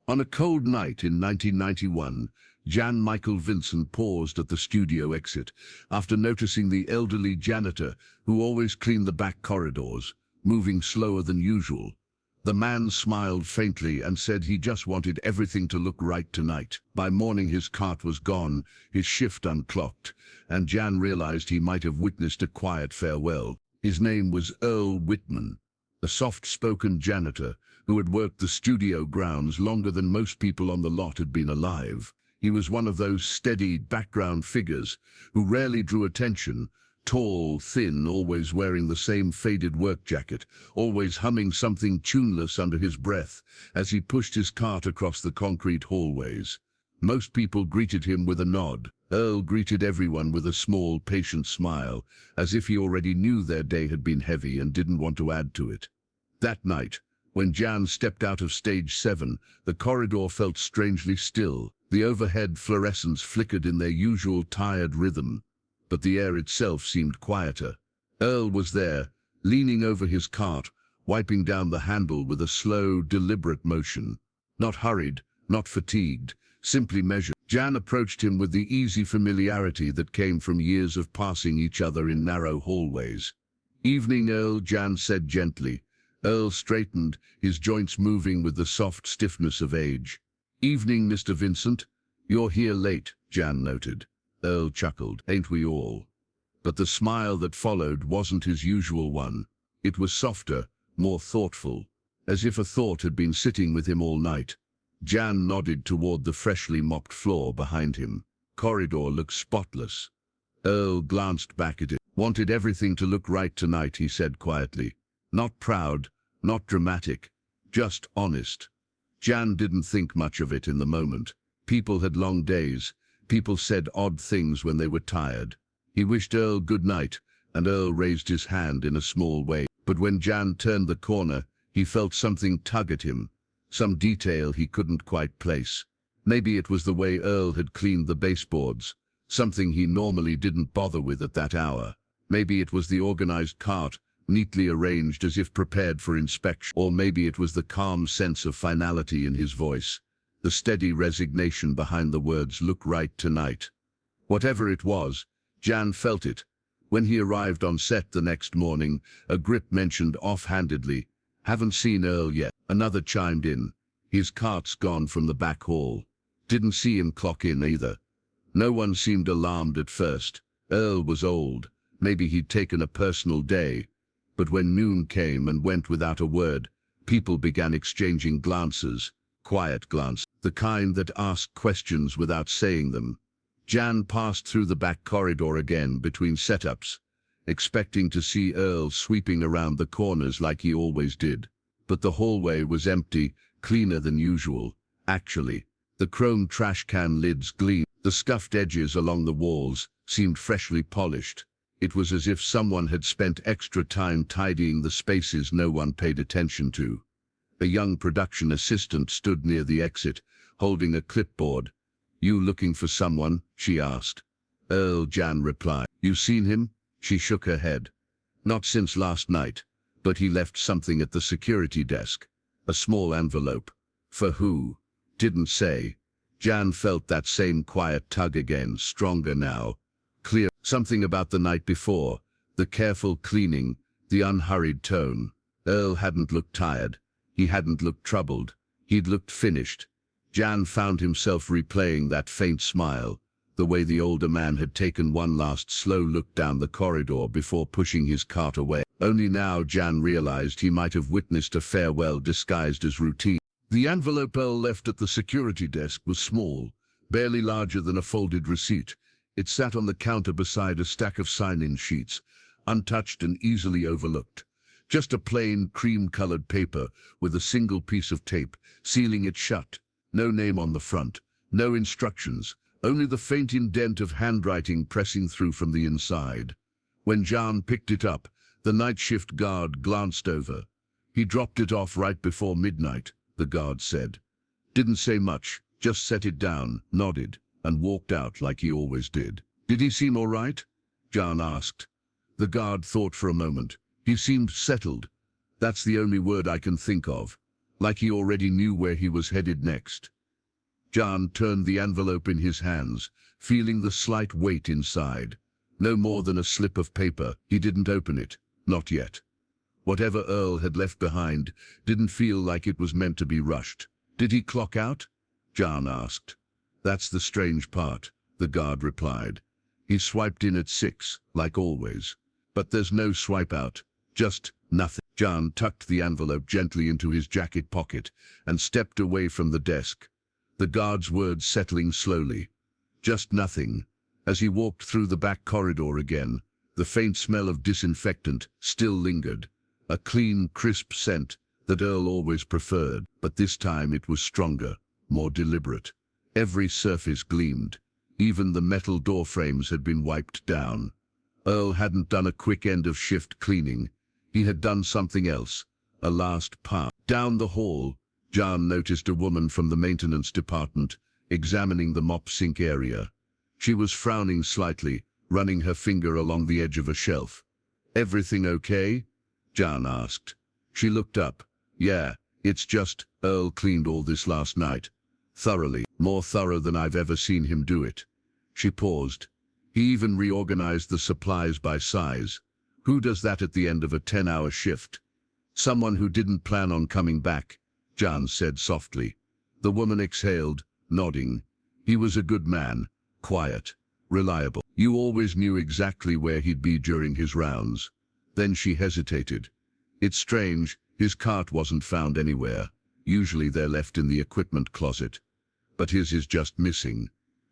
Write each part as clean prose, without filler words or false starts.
On a cold night in 1991, Jan-Michael Vincent paused at the studio exit after noticing the elderly janitor, who always cleaned the back corridors, moving slower than usual. The man smiled faintly and said he just wanted everything to look right tonight. By morning his cart was gone, his shift unclocked, and Jan realized he might have witnessed a quiet farewell. His name was Earl Whitman, a soft-spoken janitor who had worked the studio grounds longer than most people on the lot had been alive. He was one of those steady background figures who rarely drew attention, tall, thin, always wearing the same faded work jacket, always humming something tuneless under his breath as he pushed his cart across the concrete hallways. Most people greeted him with a nod. Earl greeted everyone with a small, patient smile, as if he already knew their day had been heavy and didn't want to add to it. That night, when Jan stepped out of stage 7, the corridor felt strangely still. The overhead fluorescents flickered in their usual tired rhythm, but the air itself seemed quieter. Earl was there, leaning over his cart, wiping down the handle with a slow, deliberate motion. Not hurried, not fatigued, simply measured. Jan approached him with the easy familiarity that came from years of passing each other in narrow hallways. "Evening, Earl," Jan said gently. Earl straightened, his joints moving with the soft stiffness of age. "Evening, Mr. Vincent. You're here late," Jan noted. Earl chuckled. "Ain't we all?" But the smile that followed wasn't his usual one. It was softer, more thoughtful, as if a thought had been sitting with him all night. Jan nodded toward the freshly mopped floor behind him. Corridor looked spotless. Earl glanced back at it. "Wanted everything to look right tonight," he said quietly. "Not proud, not dramatic, just honest." Jan didn't think much of it in the moment. People had long days. People said odd things when they were tired. He wished Earl good night, and Earl raised his hand in a small way. But when Jan turned the corner, he felt something tug at him, some detail he couldn't quite place. Maybe it was the way Earl had cleaned the baseboards, something he normally didn't bother with at that hour. Maybe it was the organized cart, neatly arranged as if prepared for inspection. Or maybe it was the calm sense of finality in his voice, the steady resignation behind the words, "Look right tonight." Whatever it was, Jan felt it. When he arrived on set the next morning, a grip mentioned offhandedly, "Haven't seen Earl yet." Another chimed in, "His cart's gone from the back hall." Didn't see him clock in either. No one seemed alarmed at first. Earl was old. Maybe he'd taken a personal day. But when noon came and went without a word, people began exchanging glances, quiet glances, the kind that asked questions without saying them. Jan passed through the back corridor again between setups, expecting to see Earl sweeping around the corners like he always did. But the hallway was empty, cleaner than usual. Actually, the chrome trash can lids gleamed. The scuffed edges along the walls seemed freshly polished. It was as if someone had spent extra time tidying the spaces no one paid attention to. A young production assistant stood near the exit, holding a clipboard. "You looking for someone?" she asked. "Earl," Jan replied. "You seen him?" She shook her head. "Not since last night, but he left something at the security desk. A small envelope." "For who?" "Didn't say." Jan felt that same quiet tug again, stronger now. Clear. Something about the night before, the careful cleaning, the unhurried tone. Earl hadn't looked tired. He hadn't looked troubled. He'd looked finished. Jan found himself replaying that faint smile, the way the older man had taken one last slow look down the corridor before pushing his cart away. Only now Jan realized he might have witnessed a farewell disguised as routine. The envelope Earl left at the security desk was small, barely larger than a folded receipt. It sat on the counter beside a stack of sign-in sheets, untouched and easily overlooked. Just a plain, cream-colored paper with a single piece of tape, sealing it shut. No name on the front, no instructions, only the faint indent of handwriting pressing through from the inside. When Jan picked it up, the night shift guard glanced over. "He dropped it off right before midnight," the guard said. Didn't say much, just set it down, nodded, and walked out like he always did. "Did he seem all right?" Jan asked. The guard thought for a moment. "He seemed settled. That's the only word I can think of. like he already knew where he was headed next. Jan turned the envelope in his hands, feeling the slight weight inside. No more than a slip of paper. He didn't open it. Not yet. Whatever Earl had left behind didn't feel like it was meant to be rushed. Did he clock out? Jan asked. That's the strange part, the guard replied. He swiped in at 6, like always. But there's no swipe out, just nothing. Jan tucked the envelope gently into his jacket pocket and stepped away from the desk, the guard's words settling slowly. Just nothing. As he walked through the back corridor again, the faint smell of disinfectant still lingered, a clean, crisp scent that Earl always preferred, but this time it was stronger, more deliberate. Every surface gleamed. Even the metal door frames had been wiped down. Earl hadn't done a quick end-of-shift cleaning. He had done something else, a last pass. Down the hall, Jan noticed a woman from the maintenance department examining the mop sink area. She was frowning slightly, running her finger along the edge of a shelf. "Everything okay?" Jan asked. She looked up. "Yeah, it's just, Earl cleaned all this last night. Thoroughly, more thorough than I've ever seen him do it." She paused. "He even reorganized the supplies by size. Who does that at the end of a 10-hour shift?" "Someone who didn't plan on coming back," Jan said softly. The woman exhaled, nodding. "He was a good man, quiet, reliable. You always knew exactly where he'd be during his rounds." Then she hesitated. "It's strange, his cart wasn't found anywhere. Usually they're left in the equipment closet. But his is just missing."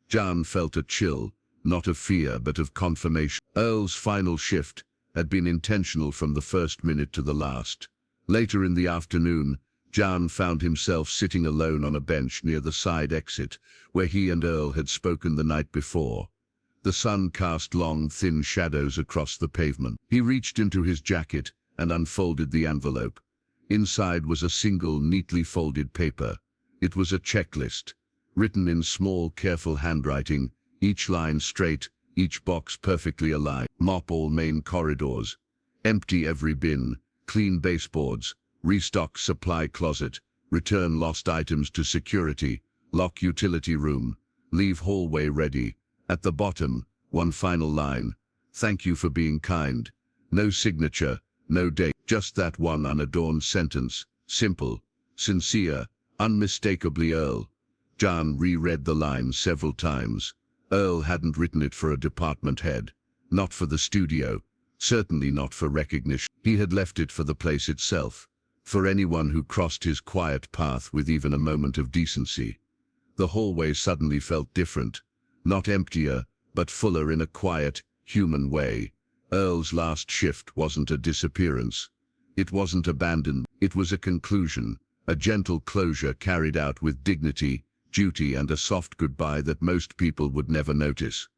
Jan felt a chill, not of fear but of confirmation. Earl's final shift had been intentional from the first minute to the last. Later in the afternoon, Jan found himself sitting alone on a bench near the side exit, where he and Earl had spoken the night before. The sun cast long, thin shadows across the pavement. He reached into his jacket and unfolded the envelope. Inside was a single, neatly folded paper. It was a checklist, written in small, careful handwriting, each line straight, each box perfectly aligned. Mop all main corridors. Empty every bin. Clean baseboards. Restock supply closet. Return lost items to security. Lock utility room. Leave hallway ready. At the bottom, one final line. "Thank you for being kind." No signature, no date, just that one unadorned sentence. Simple, sincere, unmistakably Earl. Jan reread the line several times. Earl hadn't written it for a department head. Not for the studio. Certainly not for recognition. He had left it for the place itself. For anyone who crossed his quiet path with even a moment of decency. The hallway suddenly felt different. Not emptier, but fuller in a quiet, human way. Earl's last shift wasn't a disappearance. It wasn't abandoned. It was a conclusion. A gentle closure carried out with dignity, duty and a soft goodbye that most people would never notice.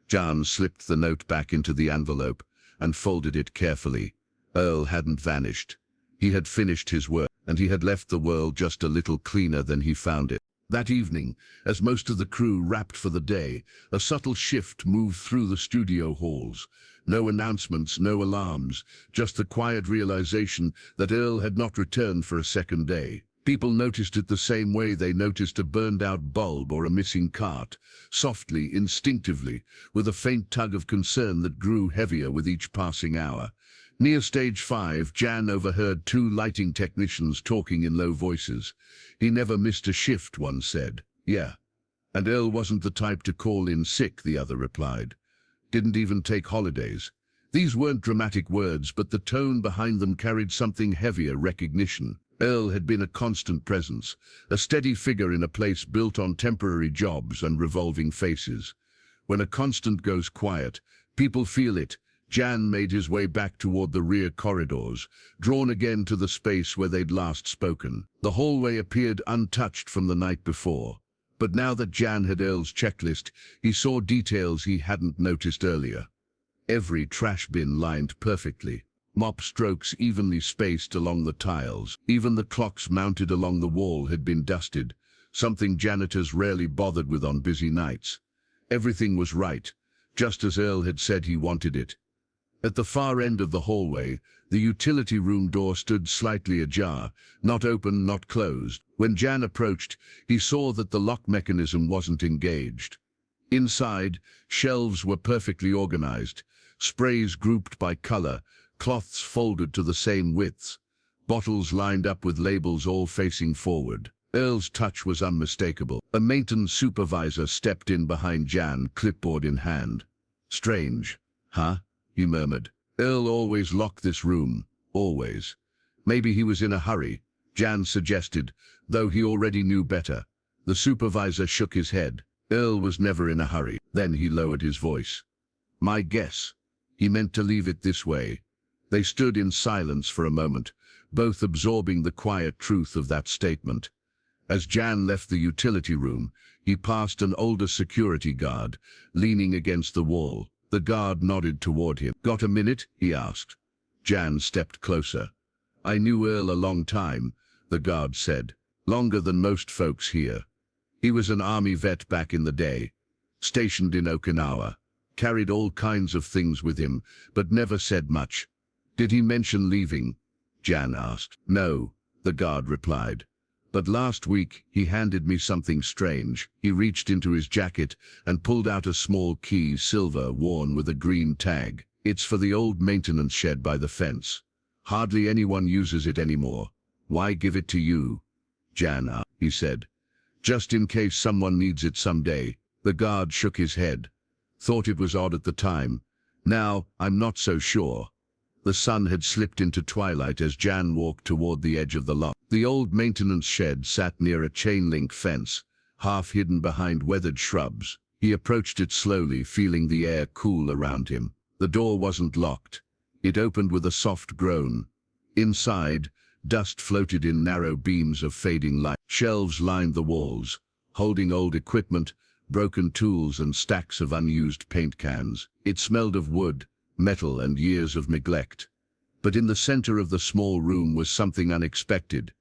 Jan slipped the note back into the envelope and folded it carefully. Earl hadn't vanished. He had finished his work, and he had left the world just a little cleaner than he found it. That evening, as most of the crew wrapped for the day, a subtle shift moved through the studio halls. No announcements, no alarms, just the quiet realization that Earl had not returned for a second day. People noticed it the same way they noticed a burned-out bulb or a missing cart, softly, instinctively, with a faint tug of concern that grew heavier with each passing hour. Near stage 5, Jan overheard 2 lighting technicians talking in low voices. "He never missed a shift," one said. "Yeah. And Earl wasn't the type to call in sick," the other replied. "Didn't even take holidays." These weren't dramatic words, but the tone behind them carried something heavier: recognition. Earl had been a constant presence, a steady figure in a place built on temporary jobs and revolving faces. When a constant goes quiet, people feel it. Jan made his way back toward the rear corridors, drawn again to the space where they'd last spoken. The hallway appeared untouched from the night before. But now that Jan had Earl's checklist, he saw details he hadn't noticed earlier. Every trash bin lined perfectly. Mop strokes evenly spaced along the tiles. Even the clocks mounted along the wall had been dusted, something janitors rarely bothered with on busy nights. Everything was right, just as Earl had said he wanted it. At the far end of the hallway, the utility room door stood slightly ajar, not open, not closed. When Jan approached, he saw that the lock mechanism wasn't engaged. Inside, shelves were perfectly organized, sprays grouped by color, cloths folded to the same widths, bottles lined up with labels all facing forward. Earl's touch was unmistakable. A maintenance supervisor stepped in behind Jan, clipboard in hand. "Strange, huh?" he murmured. "Earl always locked this room, always." "Maybe he was in a hurry," Jan suggested, though he already knew better. The supervisor shook his head. Earl was never in a hurry. Then he lowered his voice. "My guess, he meant to leave it this way." They stood in silence for a moment, both absorbing the quiet truth of that statement. As Jan left the utility room, he passed an older security guard, leaning against the wall. The guard nodded toward him. "Got a minute?" he asked. Jan stepped closer. "I knew Earl a long time," the guard said. "Longer than most folks here. He was an army vet back in the day, stationed in Okinawa, carried all kinds of things with him, but never said much." "Did he mention leaving?" Jan asked. "No," the guard replied. "But last week he handed me something strange." He reached into his jacket and pulled out a small key, silver, worn with a green tag. "It's for the old maintenance shed by the fence. Hardly anyone uses it anymore. Why give it to you?" "Jan," he said. "Just in case someone needs it someday." The guard shook his head. "Thought it was odd at the time. Now, I'm not so sure." The sun had slipped into twilight as Jan walked toward the edge of the lot. The old maintenance shed sat near a chain-link fence, half hidden behind weathered shrubs. He approached it slowly, feeling the air cool around him. The door wasn't locked. It opened with a soft groan. Inside, dust floated in narrow beams of fading light. Shelves lined the walls, holding old equipment, broken tools and stacks of unused paint cans. It smelled of wood, metal and years of neglect. But in the center of the small room was something unexpected.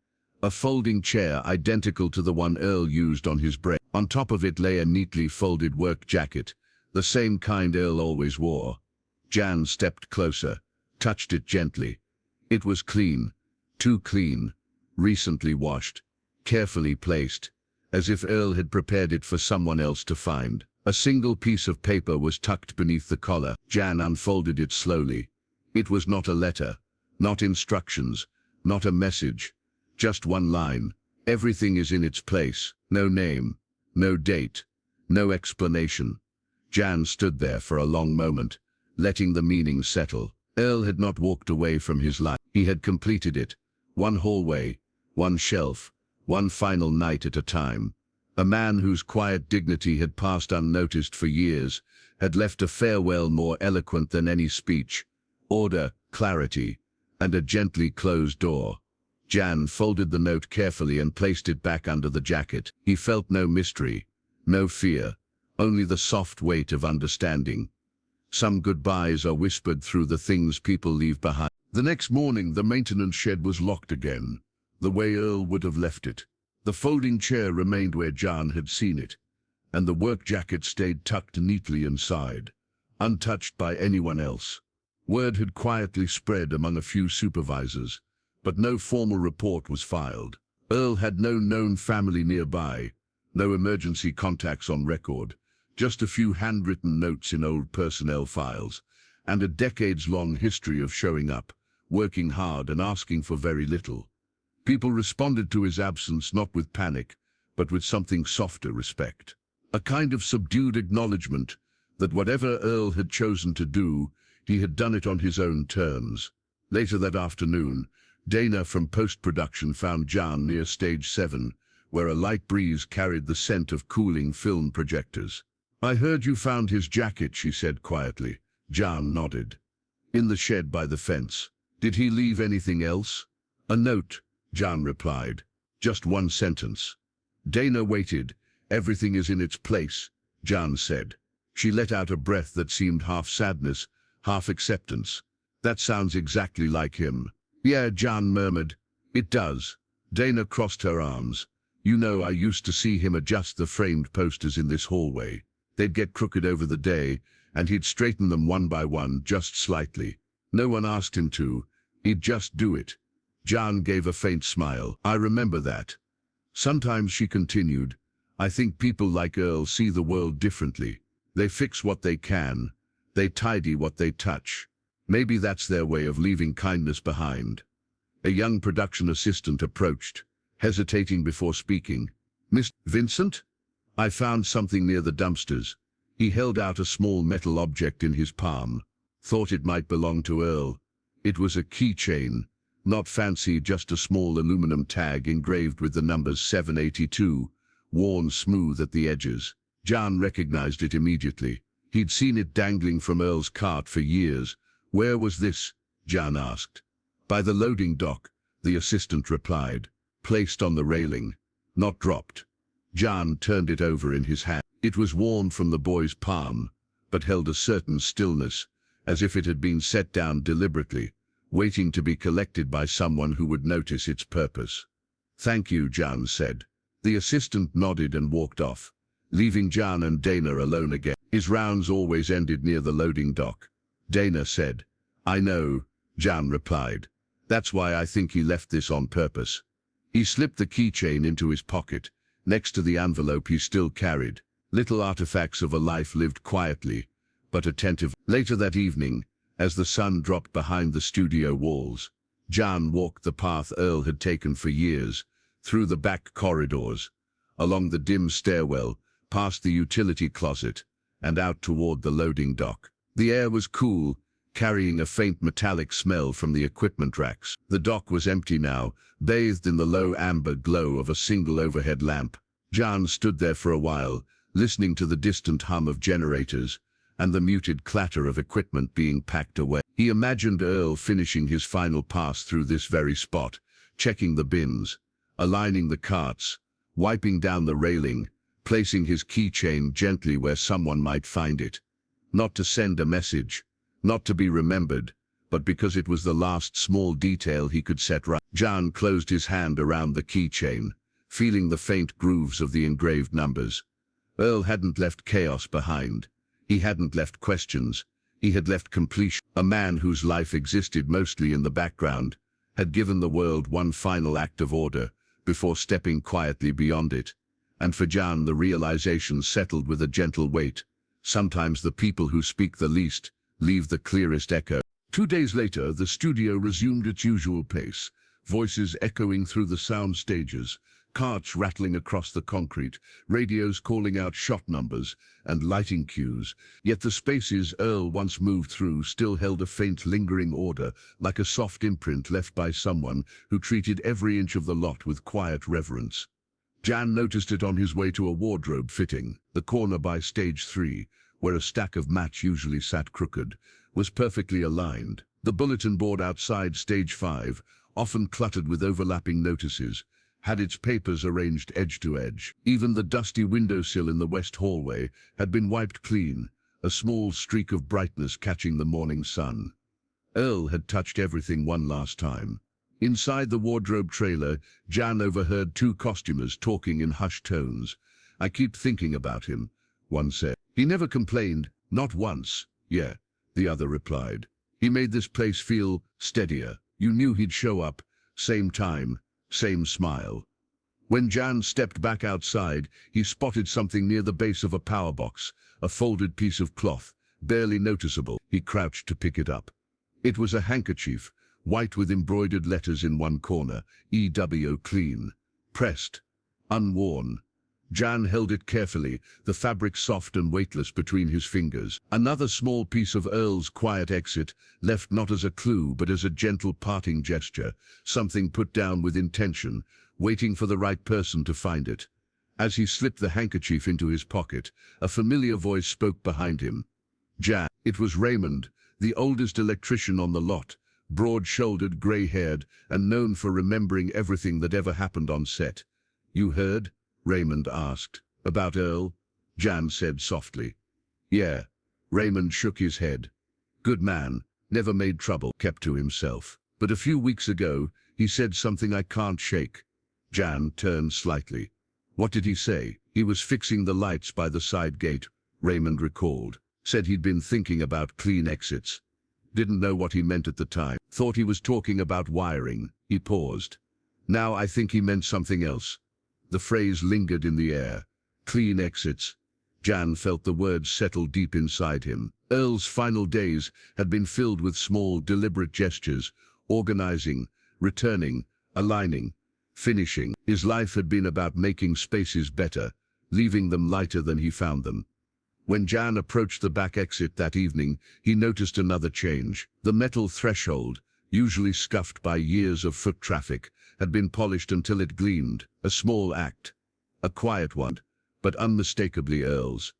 A folding chair identical to the one Earl used on his break. On top of it lay a neatly folded work jacket, the same kind Earl always wore. Jan stepped closer, touched it gently. It was clean, too clean, recently washed, carefully placed, as if Earl had prepared it for someone else to find. A single piece of paper was tucked beneath the collar. Jan unfolded it slowly. It was not a letter, not instructions, not a message, just one line. "Everything is in its place." No name, no date, no explanation. Jan stood there for a long moment, letting the meaning settle. Earl had not walked away from his life. He had completed it. One hallway, one shelf, one final night at a time. A man whose quiet dignity had passed unnoticed for years had left a farewell more eloquent than any speech. Order, clarity, and a gently closed door. Jan folded the note carefully and placed it back under the jacket. He felt no mystery, no fear, only the soft weight of understanding. Some goodbyes are whispered through the things people leave behind. The next morning, the maintenance shed was locked again, the way Earl would have left it. The folding chair remained where Jan had seen it, and the work jacket stayed tucked neatly inside, untouched by anyone else. Word had quietly spread among a few supervisors, but no formal report was filed. Earl had no known family nearby, no emergency contacts on record, just a few handwritten notes in old personnel files, and a decades-long history of showing up, working hard and asking for very little. People responded to his absence not with panic, but with something softer: respect. A kind of subdued acknowledgement that whatever Earl had chosen to do, he had done it on his own terms. Later that afternoon, Dana from post-production found Jan near stage 7, where a light breeze carried the scent of cooling film projectors. "I heard you found his jacket," she said quietly. Jan nodded. "In the shed by the fence. Did he leave anything else?" "A note," Jan replied. "Just one sentence." Dana waited. "Everything is in its place," Jan said. She let out a breath that seemed half sadness, half acceptance. "That sounds exactly like him." "Yeah," Jan murmured. "It does." Dana crossed her arms. "You know, I used to see him adjust the framed posters in this hallway. They'd get crooked over the day, and he'd straighten them one by one, just slightly. No one asked him to. He'd just do it. Jan gave a faint smile. I remember that. Sometimes, she continued, I think people like Earl see the world differently. They fix what they can. They tidy what they touch. Maybe that's their way of leaving kindness behind. A young production assistant approached, hesitating before speaking. Mr. Vincent? I found something near the dumpsters. He held out a small metal object in his palm. Thought it might belong to Earl. It was a keychain. Not fancy, just a small aluminum tag engraved with the numbers 782, worn smooth at the edges. Jan recognized it immediately. He'd seen it dangling from Earl's cart for years. Where was this? Jan asked. By the loading dock, the assistant replied. Placed on the railing, not dropped. Jan turned it over in his hand. It was worn from the boy's palm, but held a certain stillness, as if it had been set down deliberately, waiting to be collected by someone who would notice its purpose. Thank you, Jan said. The assistant nodded and walked off, leaving Jan and Dana alone again. His rounds always ended near the loading dock. Dana said, I know, Jan replied. That's why I think he left this on purpose. He slipped the keychain into his pocket, next to the envelope he still carried. Little artifacts of a life lived quietly, but attentive. Later that evening, as the sun dropped behind the studio walls, Jan walked the path Earl had taken for years, through the back corridors, along the dim stairwell, past the utility closet, and out toward the loading dock. The air was cool, carrying a faint metallic smell from the equipment racks. The dock was empty now, bathed in the low amber glow of a single overhead lamp. Jan stood there for a while, listening to the distant hum of generators and the muted clatter of equipment being packed away. He imagined Earl finishing his final pass through this very spot, checking the bins, aligning the carts, wiping down the railing, placing his keychain gently where someone might find it. Not to send a message, not to be remembered, but because it was the last small detail he could set right. Jan closed his hand around the keychain, feeling the faint grooves of the engraved numbers. Earl hadn't left chaos behind. He hadn't left questions. He had left completion. A man whose life existed mostly in the background had given the world one final act of order before stepping quietly beyond it. And for Jan, the realization settled with a gentle weight. Sometimes the people who speak the least leave the clearest echo. 2 days later, the studio resumed its usual pace, voices echoing through the sound stages, carts rattling across the concrete, radios calling out shot numbers and lighting cues. Yet the spaces Earl once moved through still held a faint lingering order, like a soft imprint left by someone who treated every inch of the lot with quiet reverence. Jan noticed it on his way to a wardrobe fitting. The corner by stage 3, where a stack of mats usually sat crooked, was perfectly aligned. The bulletin board outside stage 5, often cluttered with overlapping notices, had its papers arranged edge to edge. Even the dusty windowsill in the west hallway had been wiped clean, a small streak of brightness catching the morning sun. Earl had touched everything one last time. Inside the wardrobe trailer, Jan overheard 2 costumers talking in hushed tones. I keep thinking about him, one said. He never complained, not once. Yeah, the other replied. He made this place feel steadier. You knew he'd show up, same time, same smile. When Jan stepped back outside, he spotted something near the base of a power box, a folded piece of cloth, barely noticeable. He crouched to pick it up. It was a handkerchief, white with embroidered letters in one corner, EW clean, pressed, unworn. Jan held it carefully, the fabric soft and weightless between his fingers. Another small piece of Earl's quiet exit, left not as a clue but as a gentle parting gesture, something put down with intention, waiting for the right person to find it. As he slipped the handkerchief into his pocket, a familiar voice spoke behind him. Jan. It was Raymond, the oldest electrician on the lot, broad-shouldered, grey-haired, and known for remembering everything that ever happened on set. You heard? Raymond asked. About Earl? Jan said softly. Yeah. Raymond shook his head. Good man, never made trouble, kept to himself. But a few weeks ago, he said something I can't shake. Jan turned slightly. What did he say? He was fixing the lights by the side gate, Raymond recalled. Said he'd been thinking about clean exits. Didn't know what he meant at the time. Thought he was talking about wiring. He paused. Now I think he meant something else. The phrase lingered in the air. Clean exits. Jan felt the words settle deep inside him. Earl's final days had been filled with small, deliberate gestures, organizing, returning, aligning, finishing. His life had been about making spaces better, leaving them lighter than he found them. When Jan approached the back exit that evening, he noticed another change. The metal threshold, usually scuffed by years of foot traffic, had been polished until it gleamed. A small act. A quiet one, but unmistakably Earl's.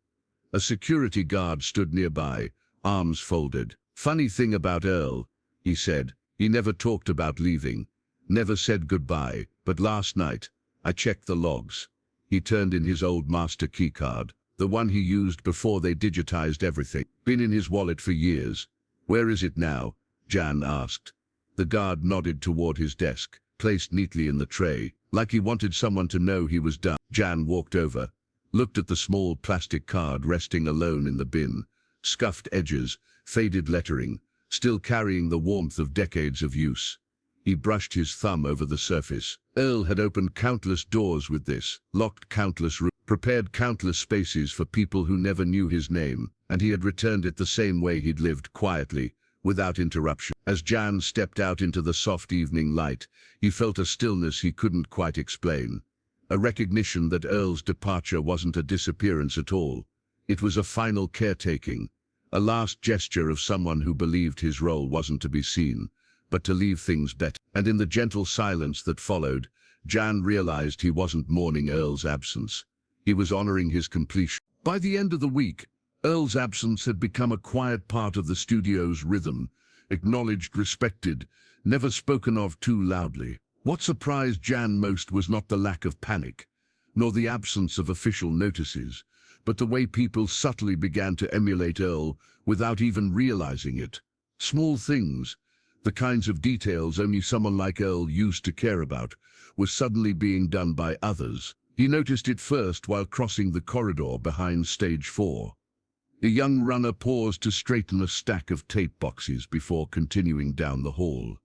A security guard stood nearby, arms folded. Funny thing about Earl, he said, he never talked about leaving, never said goodbye, but last night, I checked the logs. He turned in his old master keycard, the one he used before they digitized everything. Been in his wallet for years. Where is it now? Jan asked. The guard nodded toward his desk, placed neatly in the tray, like he wanted someone to know he was done. Jan walked over, looked at the small plastic card resting alone in the bin, scuffed edges, faded lettering, still carrying the warmth of decades of use. He brushed his thumb over the surface. Earl had opened countless doors with this, locked countless rooms, prepared countless spaces for people who never knew his name, and he had returned it the same way he'd lived, quietly, without interruption. As Jan stepped out into the soft evening light, he felt a stillness he couldn't quite explain. A recognition that Earl's departure wasn't a disappearance at all. It was a final caretaking, a last gesture of someone who believed his role wasn't to be seen, but to leave things better. And in the gentle silence that followed, Jan realized he wasn't mourning Earl's absence. He was honoring his completion. By the end of the week, Earl's absence had become a quiet part of the studio's rhythm, acknowledged, respected, never spoken of too loudly. What surprised Jan most was not the lack of panic, nor the absence of official notices, but the way people subtly began to emulate Earl without even realizing it. Small things, the kinds of details only someone like Earl used to care about, were suddenly being done by others. He noticed it first while crossing the corridor behind stage 4. A young runner paused to straighten a stack of tape boxes before continuing down the hall.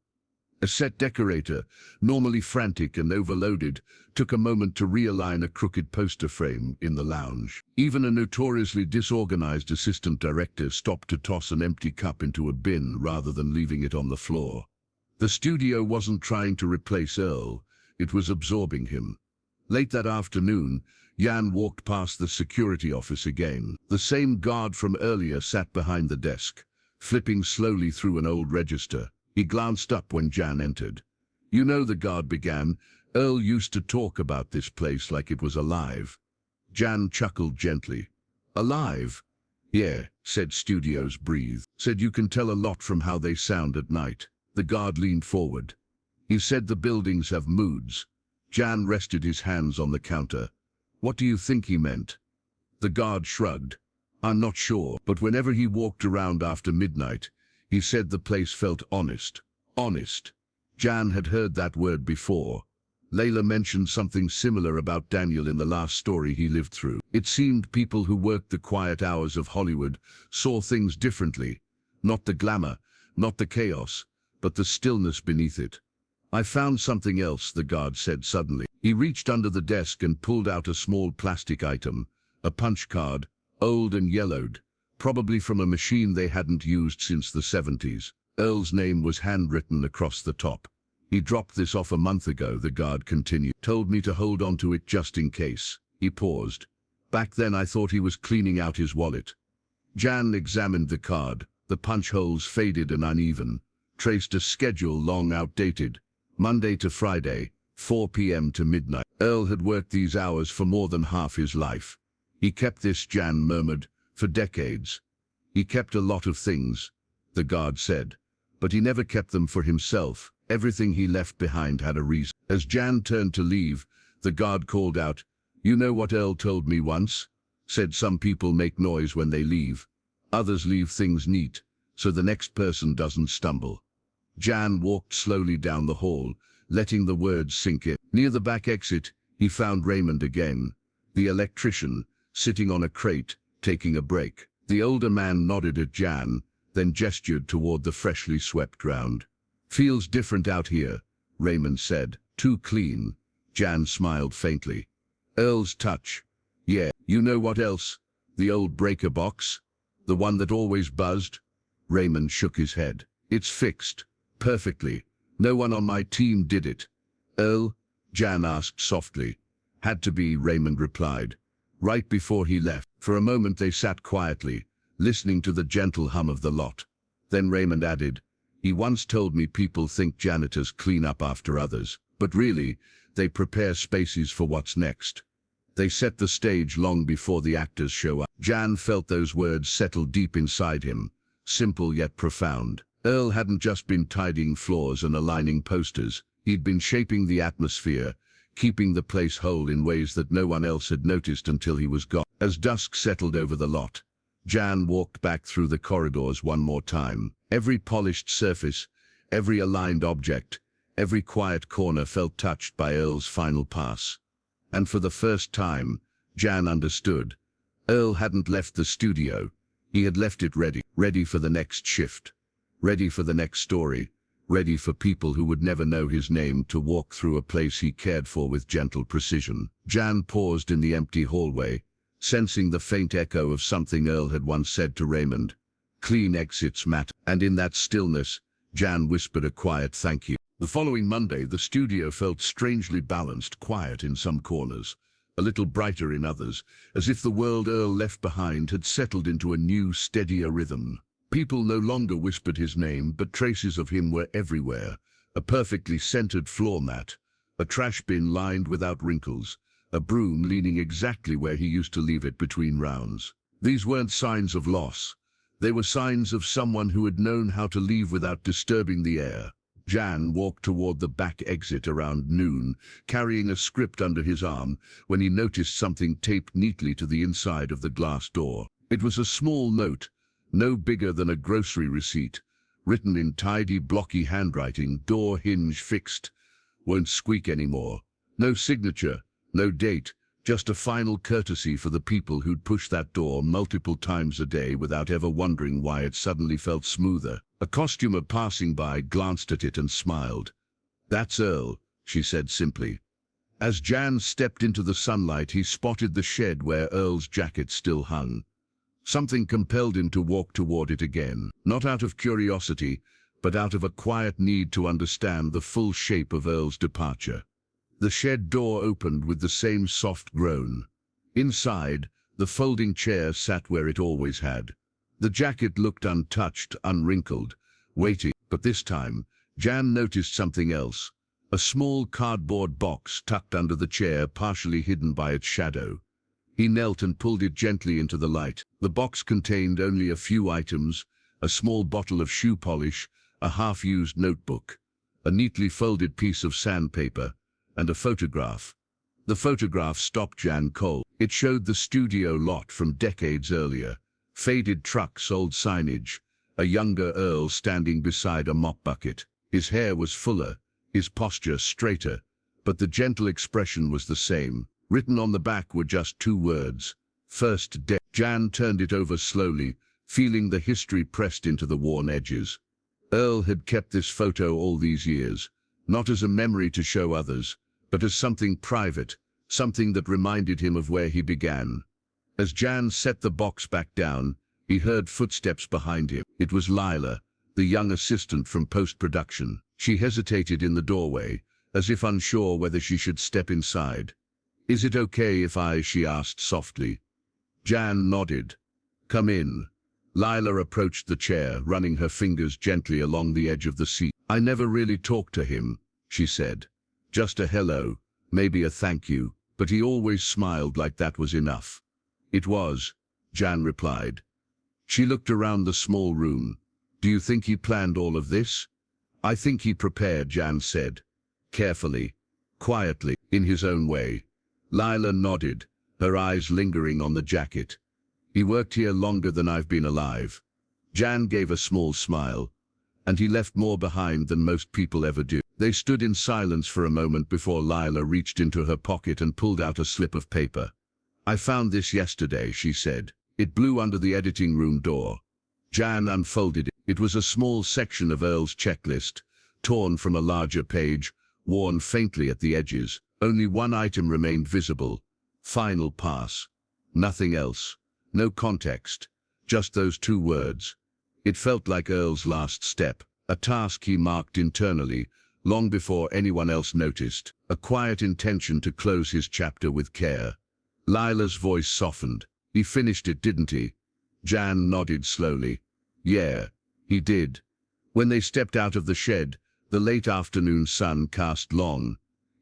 A set decorator, normally frantic and overloaded, took a moment to realign a crooked poster frame in the lounge. Even a notoriously disorganized assistant director stopped to toss an empty cup into a bin rather than leaving it on the floor. The studio wasn't trying to replace Earl, it was absorbing him. Late that afternoon, Jan walked past the security office again. The same guard from earlier sat behind the desk, flipping slowly through an old register. He glanced up when Jan entered. "You know," the guard began, "Earl used to talk about this place like it was alive." Jan chuckled gently. "Alive?" "Yeah," said Studios Breathe. "Said you can tell a lot from how they sound at night." The guard leaned forward. "He said the buildings have moods." Jan rested his hands on the counter. "What do you think he meant?" The guard shrugged. "I'm not sure, but whenever he walked around after midnight, he said the place felt honest." Honest. Jan had heard that word before. Layla mentioned something similar about Daniel in the last story he lived through. It seemed people who worked the quiet hours of Hollywood saw things differently. Not the glamour, not the chaos, but the stillness beneath it. "I found something else," the guard said suddenly. He reached under the desk and pulled out a small plastic item, a punch card, old and yellowed, probably from a machine they hadn't used since the 70s. Earl's name was handwritten across the top. "He dropped this off a month ago," the guard continued. "Told me to hold on to it just in case." He paused. "Back then I thought he was cleaning out his wallet." Jan examined the card. The punch holes faded and uneven, traced a schedule long outdated. Monday to Friday, 4 p.m. to midnight. Earl had worked these hours for more than half his life. "He kept this," Jan murmured, "for decades." "He kept a lot of things," the guard said, "but he never kept them for himself. Everything he left behind had a reason." As Jan turned to leave, the guard called out, "You know what Earl told me once? Said some people make noise when they leave. Others leave things neat, so the next person doesn't stumble." Jan walked slowly down the hall, letting the words sink in. Near the back exit, he found Raymond again, the electrician, sitting on a crate, taking a break. The older man nodded at Jan, then gestured toward the freshly swept ground. "Feels different out here," Raymond said. "Too clean." Jan smiled faintly. "Earl's touch. Yeah, you know what else? The old breaker box? The one that always buzzed?" Raymond shook his head. "It's fixed. Perfectly. No one on my team did it." "Earl?" Jan asked softly. "Had to be," Raymond replied. "Right before he left." For a moment they sat quietly, listening to the gentle hum of the lot. Then Raymond added, "He once told me people think janitors clean up after others, but really, they prepare spaces for what's next. They set the stage long before the actors show up." Jan felt those words settle deep inside him, simple yet profound. Earl hadn't just been tidying floors and aligning posters. He'd been shaping the atmosphere, keeping the place whole in ways that no one else had noticed until he was gone. As dusk settled over the lot, Jan walked back through the corridors one more time. Every polished surface, every aligned object, every quiet corner felt touched by Earl's final pass. And for the first time, Jan understood. Earl hadn't left the studio. He had left it ready for the next shift, ready for the next story, ready for people who would never know his name to walk through a place he cared for with gentle precision. Jan paused in the empty hallway, sensing the faint echo of something Earl had once said to Raymond. "Clean exits matter." And in that stillness, Jan whispered a quiet thank you. The following Monday, the studio felt strangely balanced, quiet in some corners, a little brighter in others, as if the world Earl left behind had settled into a new, steadier rhythm. People no longer whispered his name, but traces of him were everywhere. A perfectly scented floor mat, a trash bin lined without wrinkles, a broom leaning exactly where he used to leave it between rounds. These weren't signs of loss. They were signs of someone who had known how to leave without disturbing the air. Jan walked toward the back exit around noon, carrying a script under his arm, when he noticed something taped neatly to the inside of the glass door. It was a small note, no bigger than a grocery receipt, written in tidy, blocky handwriting. "Door hinge fixed. Won't squeak anymore." No signature, no date, just a final courtesy for the people who'd pushed that door multiple times a day without ever wondering why it suddenly felt smoother. A costumer passing by glanced at it and smiled. "That's Earl," she said simply. As Jan stepped into the sunlight, he spotted the shed where Earl's jacket still hung. Something compelled him to walk toward it again, not out of curiosity, but out of a quiet need to understand the full shape of Earl's departure. The shed door opened with the same soft groan. Inside, the folding chair sat where it always had. The jacket looked untouched, unwrinkled, waiting. But this time, Jan noticed something else. A small cardboard box tucked under the chair, partially hidden by its shadow. He knelt and pulled it gently into the light. The box contained only a few items: a small bottle of shoe polish, a half-used notebook, a neatly folded piece of sandpaper, and a photograph. The photograph stopped Jan cold. It showed the studio lot from decades earlier. Faded trucks, old signage, a younger Earl standing beside a mop bucket. His hair was fuller, his posture straighter, but the gentle expression was the same. Written on the back were just two words: "First Day." Jan turned it over slowly, feeling the history pressed into the worn edges. Earl had kept this photo all these years, not as a memory to show others, but as something private, something that reminded him of where he began. As Jan set the box back down, he heard footsteps behind him. It was Lila, the young assistant from post-production. She hesitated in the doorway, as if unsure whether she should step inside. "Is it okay if I?" she asked softly. Jan nodded. "Come in." Lila approached the chair, running her fingers gently along the edge of the seat. "I never really talked to him," she said. "Just a hello, maybe a thank you, but he always smiled like that was enough." "It was," Jan replied. She looked around the small room. "Do you think he planned all of this?" "I think he prepared," Jan said. "Carefully, quietly, in his own way." Lila nodded, her eyes lingering on the jacket. "He worked here longer than I've been alive." Jan gave a small smile. "And he left more behind than most people ever do." They stood in silence for a moment before Lila reached into her pocket and pulled out a slip of paper. "I found this yesterday," she said. It blew under the editing room door. Jan unfolded it. It was a small section of Earl's checklist, torn from a larger page, worn faintly at the edges. Only one item remained visible. Final pass. Nothing else. No context. Just those two words. It felt like Earl's last step, a task he marked internally, long before anyone else noticed, a quiet intention to close his chapter with care. Lila's voice softened. He finished it, didn't he? Jan nodded slowly. Yeah, he did. When they stepped out of the shed, the late afternoon sun cast long,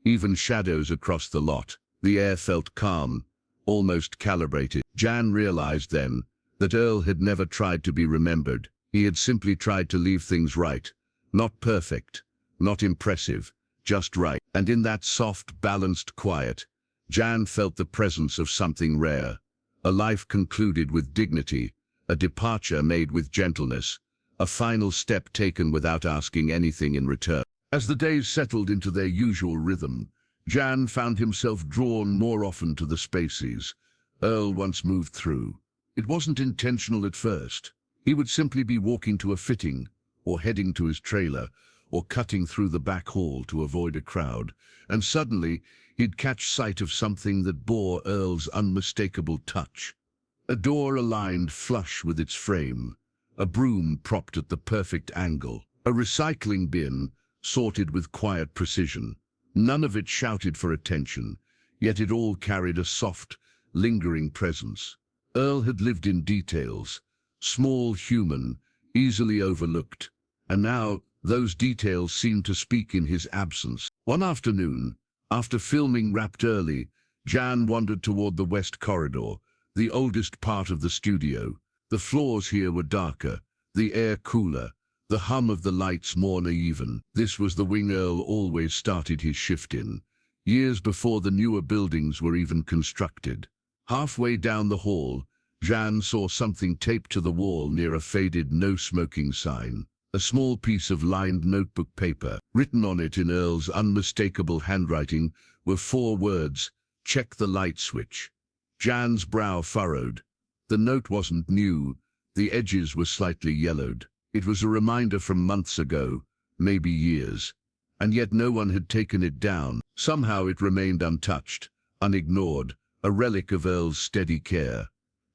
even shadows across the lot. The air felt calm, almost calibrated. Jan realized then that Earl had never tried to be remembered. He had simply tried to leave things right. Not perfect, not impressive, just right. And in that soft, balanced quiet, Jan felt the presence of something rare. A life concluded with dignity, a departure made with gentleness, a final step taken without asking anything in return. As the days settled into their usual rhythm, Jan found himself drawn more often to the spaces Earl once moved through. It wasn't intentional at first. He would simply be walking to a fitting, or heading to his trailer, or cutting through the back hall to avoid a crowd, and suddenly he'd catch sight of something that bore Earl's unmistakable touch. A door aligned flush with its frame, a broom propped at the perfect angle, a recycling bin sorted with quiet precision. None of it shouted for attention, yet it all carried a soft, lingering presence. Earl had lived in details, small, human, easily overlooked, and now those details seemed to speak in his absence. One afternoon, after filming wrapped early, Jan wandered toward the west corridor, the oldest part of the studio. The floors here were darker, the air cooler, the hum of the lights more uneven. This was the wing Earl always started his shift in, years before the newer buildings were even constructed. Halfway down the hall, Jan saw something taped to the wall near a faded no smoking sign. A small piece of lined notebook paper. Written on it in Earl's unmistakable handwriting were 4 words: "Check the light switch." Jan's brow furrowed. The note wasn't new. The edges were slightly yellowed. It was a reminder from months ago, maybe years. And yet no one had taken it down. Somehow it remained untouched, unignored, a relic of Earl's steady care.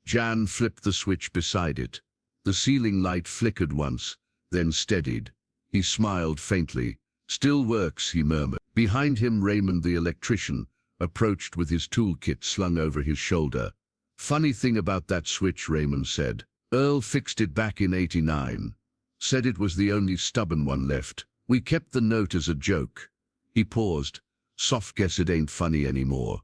Jan flipped the switch beside it. The ceiling light flickered once, then steadied. He smiled faintly. "Still works," he murmured. Behind him, Raymond the electrician approached with his toolkit slung over his shoulder. "Funny thing about that switch," Raymond said. "Earl fixed it back in '89. Said it was the only stubborn one left. We kept the note as a joke." He paused. "Soft guess it ain't funny anymore."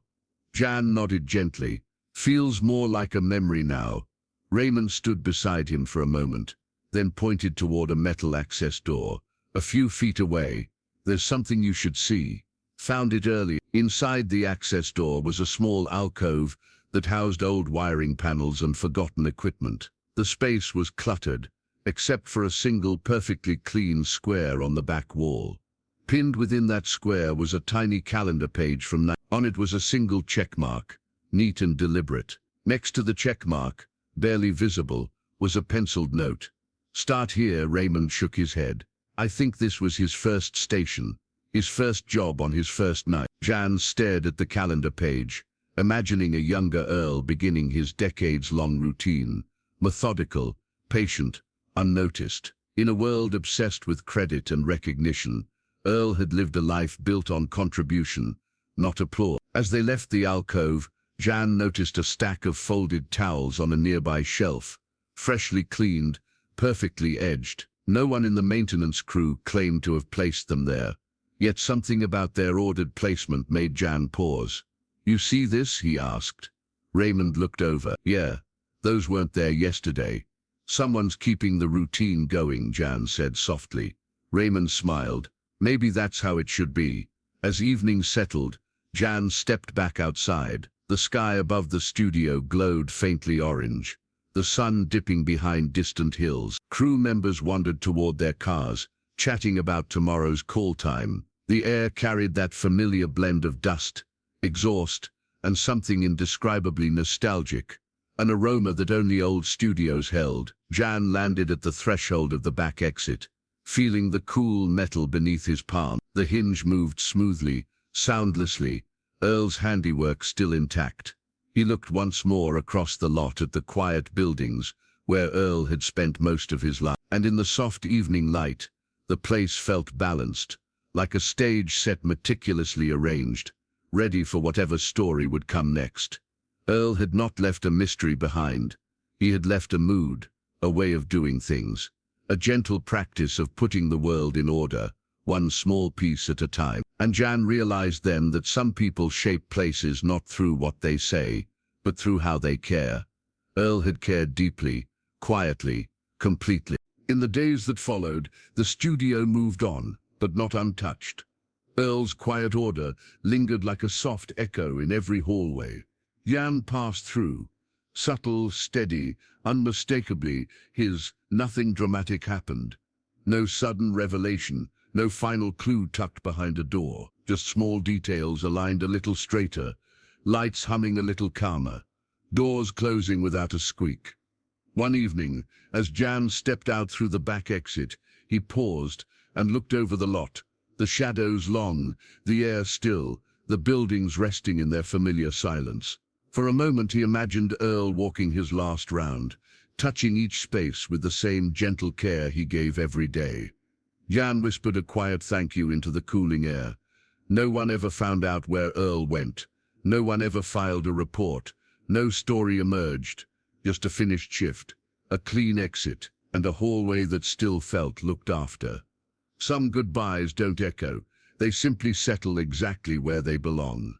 Jan nodded gently. "Feels more like a memory now." Raymond stood beside him for a moment, then pointed toward a metal access door, a few feet away. "There's something you should see. Found it early." Inside the access door was a small alcove that housed old wiring panels and forgotten equipment. The space was cluttered, except for a single perfectly clean square on the back wall. Pinned within that square was a tiny calendar page from on it was a single check mark, neat and deliberate. Next to the check mark, barely visible, was a penciled note. "Start here." Raymond shook his head. "I think this was his first station, his first job on his first night." Jan stared at the calendar page, imagining a younger Earl beginning his decades-long routine, methodical, patient, unnoticed. In a world obsessed with credit and recognition, Earl had lived a life built on contribution, not applause. As they left the alcove, Jan noticed a stack of folded towels on a nearby shelf, freshly cleaned, perfectly edged. No one in the maintenance crew claimed to have placed them there, yet something about their ordered placement made Jan pause. "You see this?" he asked. Raymond looked over. "Yeah, those weren't there yesterday." "Someone's keeping the routine going," Jan said softly. Raymond smiled. "Maybe that's how it should be." As evening settled, Jan stepped back outside. The sky above the studio glowed faintly orange, the sun dipping behind distant hills. Crew members wandered toward their cars, chatting about tomorrow's call time. The air carried that familiar blend of dust, exhaust, and something indescribably nostalgic, an aroma that only old studios held. Jan landed at the threshold of the back exit, feeling the cool metal beneath his palm. The hinge moved smoothly, soundlessly, Earl's handiwork still intact. He looked once more across the lot at the quiet buildings where Earl had spent most of his life. And in the soft evening light, the place felt balanced, like a stage set meticulously arranged, ready for whatever story would come next. Earl had not left a mystery behind. He had left a mood, a way of doing things, a gentle practice of putting the world in order, one small piece at a time. And Jan realized then that some people shape places not through what they say, but through how they care. Earl had cared deeply, quietly, completely. In the days that followed, the studio moved on, but not untouched. Earl's quiet order lingered like a soft echo in every hallway. Jan passed through, subtle, steady, unmistakably his. Nothing dramatic happened. No sudden revelation, no final clue tucked behind a door. Just small details aligned a little straighter, lights humming a little calmer, doors closing without a squeak. One evening, as Jan stepped out through the back exit, he paused and looked over the lot, the shadows long, the air still, the buildings resting in their familiar silence. For a moment he imagined Earl walking his last round, touching each space with the same gentle care he gave every day. Jan whispered a quiet thank you into the cooling air. No one ever found out where Earl went. No one ever filed a report. No story emerged. Just a finished shift, a clean exit, and a hallway that still felt looked after. Some goodbyes don't echo. They simply settle exactly where they belong.